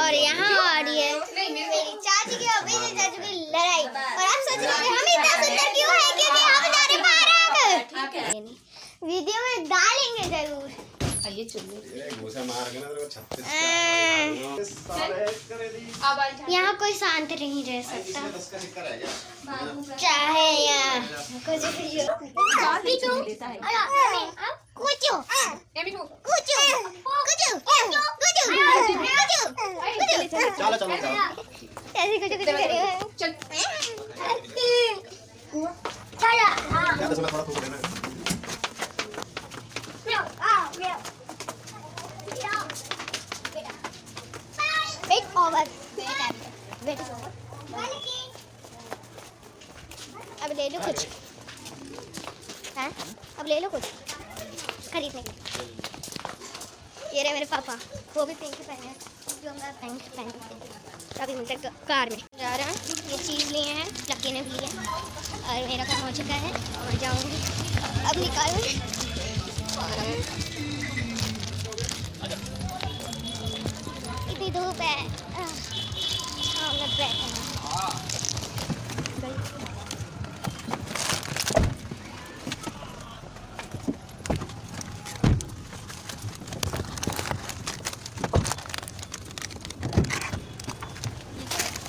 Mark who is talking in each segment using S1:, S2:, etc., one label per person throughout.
S1: और यहाँ आ रही है मेरी चाची की और मेरी चाची की लड़ाई। और आप सोच रहे हैं हम इतना सुंदर क्यों है, क्योंकि हम जा रहे पार्क। वीडियो में डालेंगे जरूर।
S2: ये चुन्नी
S1: यहाँ कोई शांत नहीं रह सकता, चाहे यहाँ कुछ भी हो। कुचो कुचो कुचो
S3: चलो चलो
S1: ऐसे कुछ कुछ करे
S2: चल
S1: चला
S3: ज्यादा समय थोड़ा थोड़ा देना
S1: वेट ओवर वेट अब ले लो कुछ, हाँ अब ले लो कुछ खरीदने के। ये रहे मेरे पापा, वो भी पिंक पहने हैं, जो मैं पिंक पहन अभी मिलते कार में जा रहे हैं। ये चीज़ लिए हैं, लकी ने भी लिए और मेरा काम हो चुका है और जाऊँगी अब निकालूँगी। इतनी धूप है, छाँव में बैठे हैं।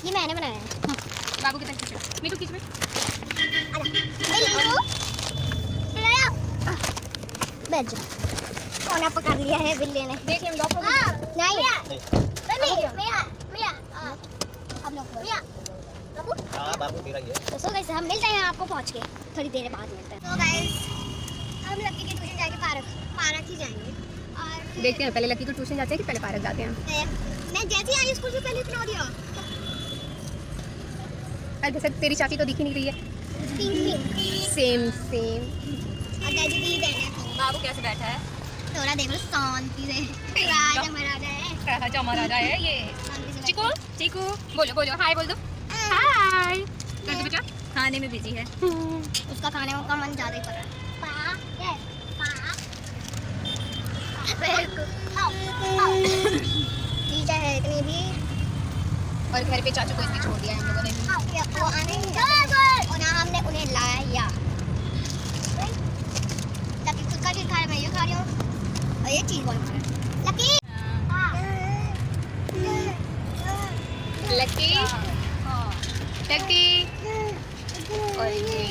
S1: ये मैंने बनाया है।
S2: बाबू की तरफ से मीठू खींच में
S1: बैठ जा। कोना पकड़ लिया है बिल्ली ने।
S2: देखिए हम डॉक्टर
S1: नहीं हम लोग
S3: हां बाबू तेरा ही है।
S1: तो सो गाइस हम मिलते हैं आपको पहुंच के थोड़ी देर बाद मिलते हैं। तो गाइस हम लकी के ट्यूशन जाके पार्क ही जाएंगे और
S2: देखते हैं पहले लकी को ट्यूशन जाते हैं कि पहले पार्क जाते हैं।
S1: मैं जैसे ही आई स्कूल से पहले इतना दिया
S2: अरे जैसे तेरी चाची तो दिख ही नहीं रही है। Same same.
S1: और दादी भी देना
S2: बाबू कैसे बैठा है?
S1: थोड़ा देखो शांति से। राजा महाराजा है,
S2: राजा महाराजा है ये।
S1: शांति से
S2: चिकू चिकू बोलो बोलो हाय बोल दो। हाय कैसे बेटा? खाने में बिजी है।
S1: उसका खाने का मन ज्यादा ही कर रहा है। ठीक है इतनी भी।
S2: और घर पे चाचू को इसलिए छोड़ दिया हम लोगों ने।
S1: वो आने ही है और ना हमने उन्हें लाया। लकी खुद का चीज खा रहा है, मैं ये खा रही हूँ और ये चीज कौन खा रहा है? लकी
S2: लकी लकी और ये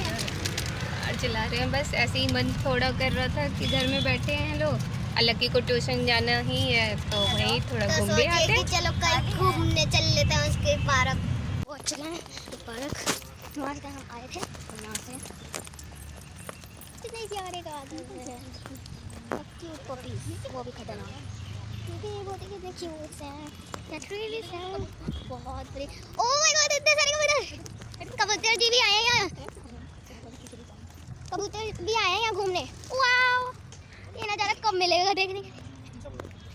S2: और चिल्ला रहे हैं। बस ऐसे ही मन थोड़ा कर रहा था कि घर में बैठे हैं लोग और लकी को ट्यूशन जाना ही है तो वहीं थोड़ा
S1: तो
S2: घूम भी आते
S1: सोचे
S2: हैं।
S1: कि चलो कल घूमने चल लेते हैं उसके पार्क। वो चले हैं तो पार्क वहाँ से हम आए थे और यहाँ से कितने प्यारे क्यूट पपीज, वो भी खतरनाक है क्योंकि ये बहुत ही कितने क्यूट हैं। नेचुरली बहुत बड़े। ओह माय गॉड इतने सारे कबूतर। कबूतर जी भी आए हैं यहाँ, कबूतर भी आए हैं यहाँ घूमने। वाओ ये नज़ारा कब मिलेगा देखने के लिए?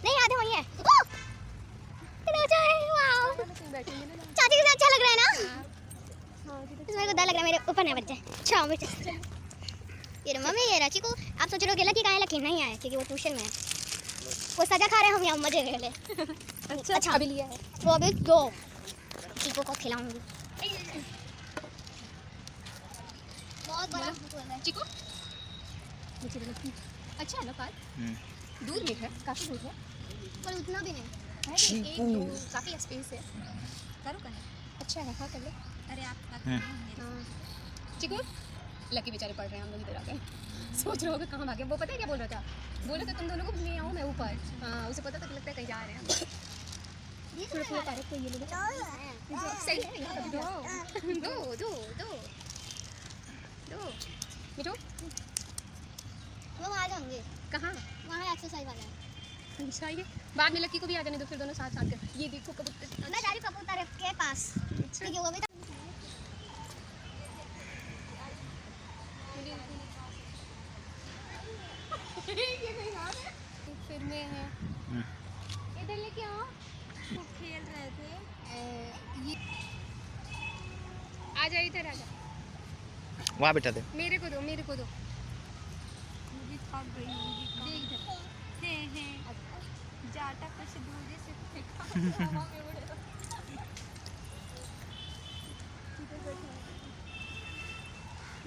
S1: नहीं आधे वहीं है। ओह कितना अच्छा है। वाओ चाची के साथ अच्छा लग रहा है ना? मेरे को डर लग रहा है मेरे ऊपर ना बच जाए। छाँव में ये रे मम्मी ये राची को आप सोच रहे हो लकी कहाँ है? लकी नहीं आया क्योंकि वो ट्यूशन में है, वो सजा खा रहे हैं, हम यहाँ मजे ले ले।
S2: अच्छा अभी लिया है
S1: वो अभी दो चीकू को खिलाऊंगी। बहुत बड़ा है
S2: चिकू। अच्छा है ना पार्क? दूर में है, काफी दूर है
S1: पर उतना भी नहीं
S2: है। एक दो काफी स्पेस है। करो का है अच्छा है। हाँ कर लो। अरे आप चिकू लकी बेचारे पढ़ रहे हैं, हम लोग इधर आ गए। सोच रहे हो कि कहाँ भागे। वो पता है क्या बोल रहा था? बोला था तुम दोनों को ले आऊँ मैं ऊपर। हाँ उसे पता था कि लगता है कहीं जा रहे हैं। पूरा पार्क को ये लोग सही है यहाँ पर। दो दो दो दो दो मिठू
S1: वो वहाँ जाएंगे।
S2: कहाँ?
S1: वहाँ एक्सरसाइज वाला है।
S2: अच्छा ये बाद में लकी को भी आ जाने दो, फिर दोनों साथ साथ कर। ये देखो कबूतर।
S1: मैं जा रही हूँ कबूतर के पास क्योंकि वो भी
S2: फिर में है इधर लेके आओ। वो खेल रहे थे ये। आ जा इधर आ जा।
S3: वहाँ बैठा थे।
S2: मेरे को दो मुझे थक गई हूँ। इधर जाटा कुछ दूर से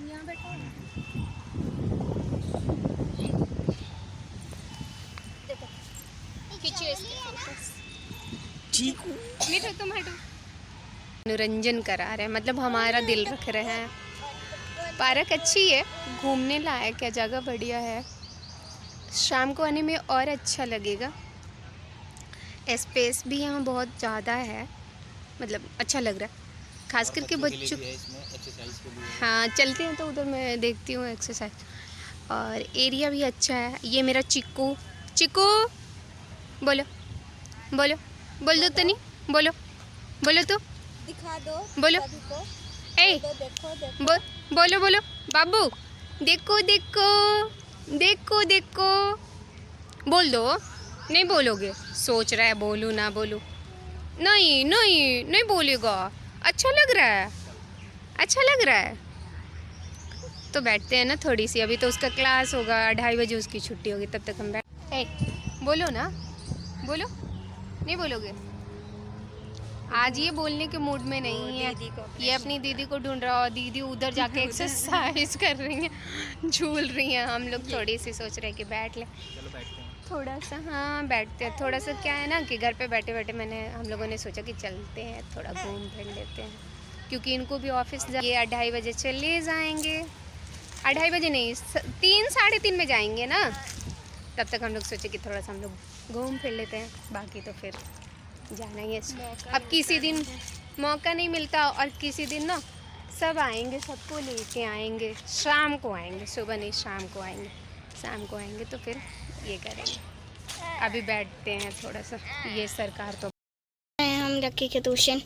S2: यहाँ बैठो। देखो खींचिए इसके फोटोस।
S3: चीकू
S2: मीठू तुम हटो। मनोरंजन करा रहे हैं, मतलब हमारा दिल रख रहे हैं। पार्क अच्छी है, घूमने लायक है, जगह बढ़िया है। शाम को आने में और अच्छा लगेगा। स्पेस भी यहाँ बहुत ज़्यादा है, मतलब अच्छा लग रहा है, खास करके बच्चों। हाँ चलते हैं तो उधर मैं देखती हूँ एक्सरसाइज। और एरिया भी अच्छा है। ये मेरा चिक्कू, चिक्कू बोलो बोलो, बोल दो तो नहीं, बोलो बोलो तो
S1: दिखा दो
S2: बोलो।
S1: सभी को।
S2: ए
S1: देखो देखो
S2: बोलो बोलो बाबू, देखो देखो देखो देखो, बोल दो। नहीं बोलोगे, सोच रहा है बोलूँ ना बोलूँ। नहीं नहीं नहीं बोलेगा। अच्छा लग रहा है, अच्छा लग रहा है। तो बैठते हैं ना थोड़ी सी, अभी तो उसका क्लास होगा, 2:30 बजे उसकी छुट्टी होगी, तब तक हम बोलो ना, बोलो। नहीं बोलोगे? आज ये बोलने के मूड में नहीं है। ये अपनी दीदी को ढूंढ रहा, और दीदी उधर जाके एक्सरसाइज कर रही हैं, झूल रही हैं। हम लोग थोड़ी सी सोच रहे हैं कि बैठ ले थोड़ा सा। हाँ बैठते हैं थोड़ा सा। क्या है ना कि घर पे बैठे बैठे हम लोगों ने सोचा कि चलते हैं, थोड़ा घूम फिर लेते हैं, क्योंकि इनको भी ऑफिस ये 2:30 बजे चले जाएंगे। 2:30 बजे नहीं, 3 साढ़े 3 में जाएंगे ना, तब तक हम लोग सोचे कि थोड़ा सा हम लोग घूम फिर लेते हैं। बाकी तो फिर जाना ही है। अब किसी दिन मौका नहीं मिलता, और किसी दिन ना सब आएंगे, सबको लेके आएंगे। शाम को आएंगे, सुबह नहीं शाम को आएंगे। शाम को आएंगे तो फिर ये करेंगे। अभी बैठते हैं थोड़ा सा। ये सरकार तो
S1: हम लक्की का ट्यूशन,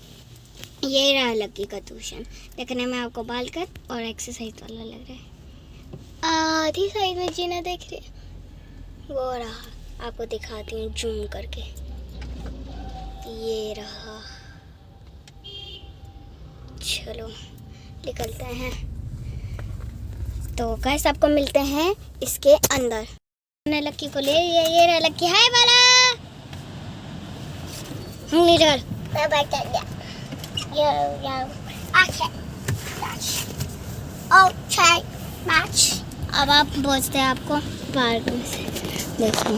S1: ये रहा लक्की का ट्यूशन। देखने में आपको बाल कट और एक्सरसाइज वाला लग रहा है। आधी साइड में जीना देख रहे, वो रहा। आपको दिखाती हूँ जूम करके। ये रहा। चलो निकलते हैं। तो गाइस आपको मिलते हैं इसके अंदर। मैंने लक्की को ले, ये रहा लक्की। हाय वाला इधर मैं बैठ गया। ये अच्छा मैच। अब आप पहुंचते हैं आपको पार्क में से। देखो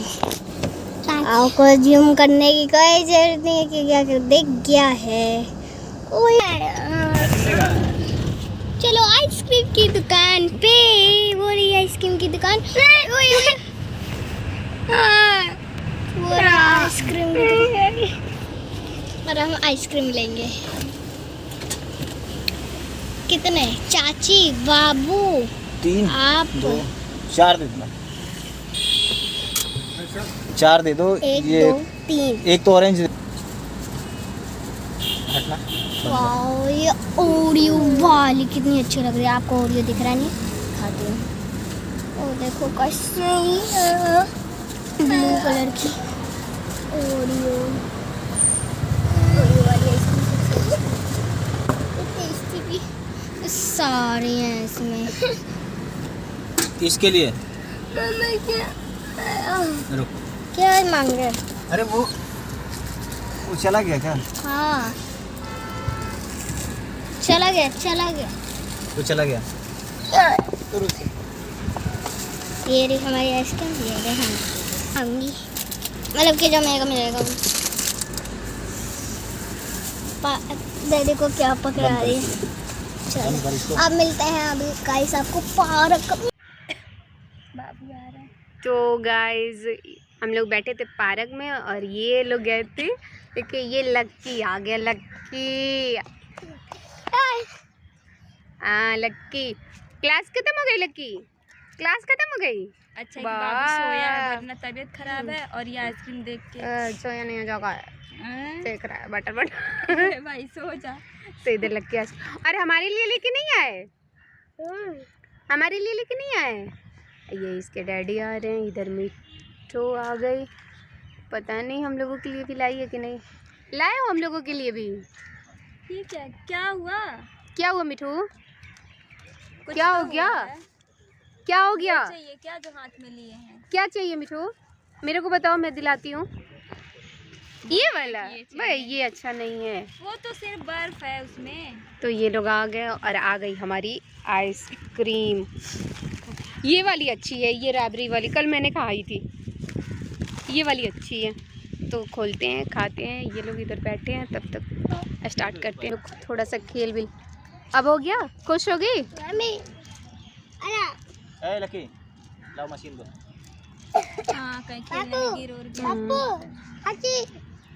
S1: आपको जूम करने की कोई जरूरत नहीं है कि क्या दिख गया है। चलो आइसक्रीम की दुकान पे। वो रही आइसक्रीम की दुकान। वो रहा आइसक्रीम की दुकान। और हम आइसक्रीम लेंगे। कितने? चाची, बाबू,
S3: 3
S1: आप
S3: 2 4 दे दो। 4 दे दो।
S1: 1
S3: ये
S1: 2 3।
S3: एक तो ऑरेंज हटना।
S1: वाओ ये ओरियो वाली कितनी अच्छी लग रही है। आपको ओरियो दिख रहा नहीं? खाती हूँ। ओ देखो कैसे ब्लू कलर की ओरियो वाली आइसक्रीम। टेस्टी भी सारे हैं इसमें।
S3: इसके लिए रुक।
S1: क्या मांग रहे?
S3: अरे वो चला गया क्या?
S1: हाँ चला गया
S3: वो चला गया। तो रुक।
S1: ये रही हमारी आइसक्रीम। ये रही होंगी, मतलब कि जो मेरे को मिलेगा। दीदी को क्या पकड़ा रही है। चलो अब मिलते हैं अभी गाइस आपको पार्क। बाबू आ रहा है।
S2: तो गाइज हम लोग बैठे थे पार्क में, और ये लोग गए थे। देखिए ये लक्की आ गया। लक्की लक्की क्लास खत्म हो गई। लक्की क्लास खत्म हो गई।
S4: अच्छा बाबू सोया है, वरना तबीयत खराब है। और ये आइसक्रीम देख के
S2: सोया नहीं हो जाएगा, देख रहा है बटर
S4: भाई सो जा।
S2: तो इधर लक्की अरे हमारे लिए लेके नहीं आए, हमारे लिए लेके नहीं आए। ये इसके डैडी आ रहे हैं। इधर मिठू आ गई। पता नहीं हम लोगों के लिए भी लाई है कि नहीं। लाए हो हम लोगों के लिए भी?
S4: ठीक है। क्या हुआ?
S2: क्या हुआ मिठू?
S4: कुछ
S2: क्या
S4: तो
S2: हो गया?
S4: हुआ है।
S2: क्या हो गया?
S4: चाहिए क्या जो हाथ में लिए हैं?
S2: क्या चाहिए मिठू? मेरे को बताओ, मैं दिलाती हूँ। ये वाला भाई ये अच्छा नहीं है।
S4: वो तो सिर्फ बर्फ है उसमें।
S2: तो ये लोग आ गए, और आ गई हमारी आइसक्रीम। ये वाली अच्छी है, ये रैबरी वाली कल मैंने खाई थी, ये वाली अच्छी है। तो खोलते हैं, खाते हैं। ये लोग इधर बैठे हैं, तब तक स्टार्ट करते हैं थोड़ा सा खेल भी। अब हो गया, खुश हो गई?
S3: ए लकी लाओ मशीन दो।
S4: हाँ कहीं खेलने में गिर उड़ गया।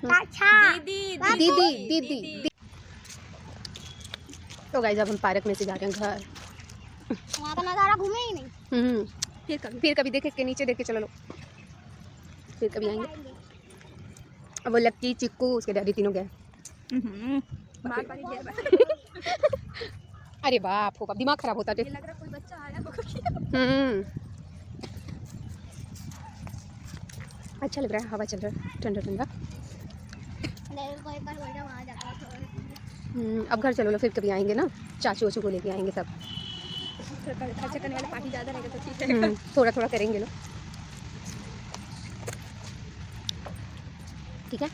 S2: दीदी दीदी दीदी। तो गाइस अब हम पार्क में से जा रहे हैं घर।
S1: वहाँ का नज़ारा घूमे ही नहीं।
S2: फिर कभी देखे के नीचे देख के चलो लो, फिर कभी आएंगे। अब वो लक्की, चिक्कू, उसके डैडी तीनों गए। अरे बाप हो बाप, दिमाग खराब होता है।
S4: लग रहा कोई बच्चा आया होगा।
S2: अच्छा लग रहा है, हवा चल रहा है ठंडा ठंडा।
S1: वहाँ जाता
S2: अब घर चलो लो, फिर कभी आएंगे ना, चाचू वाचू को लेके आएंगे सब।
S4: खर्चा करने वाले पार्टी ज़्यादा रहेगा तो ठीक है।
S2: थोड़ा थोड़ा करेंगे लो, ठीक है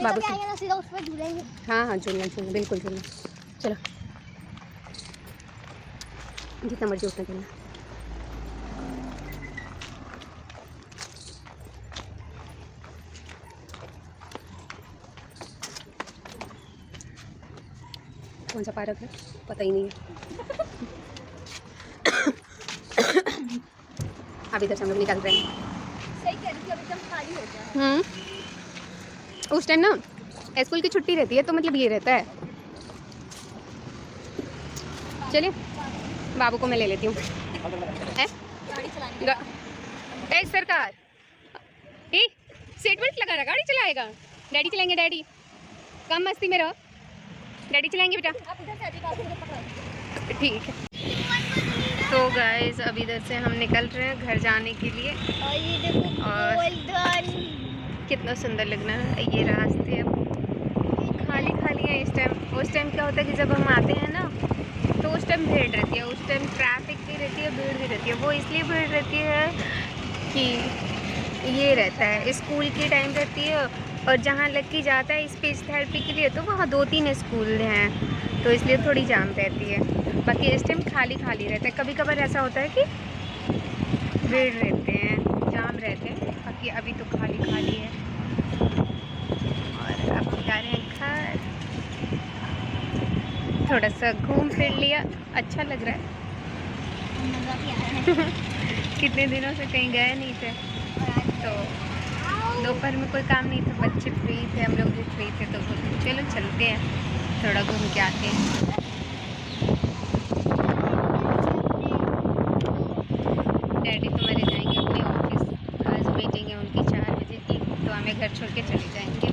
S2: बाबू से।
S1: ना सीधा उस पर झूलेंगे।
S2: हाँ हाँ झूलना झूलना, बिल्कुल झूलना। चलो जितना मर्जी उतना करना। कौन सा पार्क है पता ही नहीं है। अब इधर से हम लोग निकल रहे हैं।
S4: सही कह रही थी, अब एकदम खाली हो गया।
S2: उस टाइम ना स्कूल की छुट्टी रहती है, तो मतलब ये रहता है। चलिए बाबू को मैं ले लेती हूँ। ए सरकार, ए सीट बेल्ट लगा रहा, गाड़ी चलाएगा? डैडी चलाएंगे, डैडी कम मस्ती में रहो, डैडी चलाएंगे बेटा। ठीक है। तो गाइस अब इधर से हम निकल रहे हैं घर जाने के लिए।
S1: और ये देखो
S2: और
S1: गोल्डन,
S2: कितना सुंदर लगना है। ये रास्ते अब खाली खाली है इस टाइम। उस टाइम क्या होता है कि जब हम आते हैं ना, तो उस टाइम भीड़ रहती है, उस टाइम ट्रैफिक भी रहती है, भीड़ भी रहती है। वो इसलिए भीड़ रहती है कि ये रहता है, स्कूल की टाइम रहती है, और जहाँ लक्की जाता है स्पीच थेरेपी के लिए, तो वहाँ 2-3 स्कूल हैं, तो इसलिए थोड़ी जाम रहती है। बाकी इस टाइम खाली खाली रहता है। कभी कभार ऐसा होता है कि भीड़ रहते हैं, जाम रहते हैं, बाकी अभी तो खाली खाली है। और अब जा रहे हैं घर, थोड़ा सा घूम फिर लिया, अच्छा लग रहा है। कितने दिनों से कहीं गए नहीं थे, तो दोपहर में कोई काम नहीं था, बच्चे फ्री थे, हम लोग भी फ्री थे, तो चलो चलते हैं, थोड़ा घूम के आते हैं। डैडी तुम्हारे जाएंगे अपने ऑफिस, आज मीटिंग है उनकी 4 बजे की, तो हमें घर छोड़ के चले जाएंगे।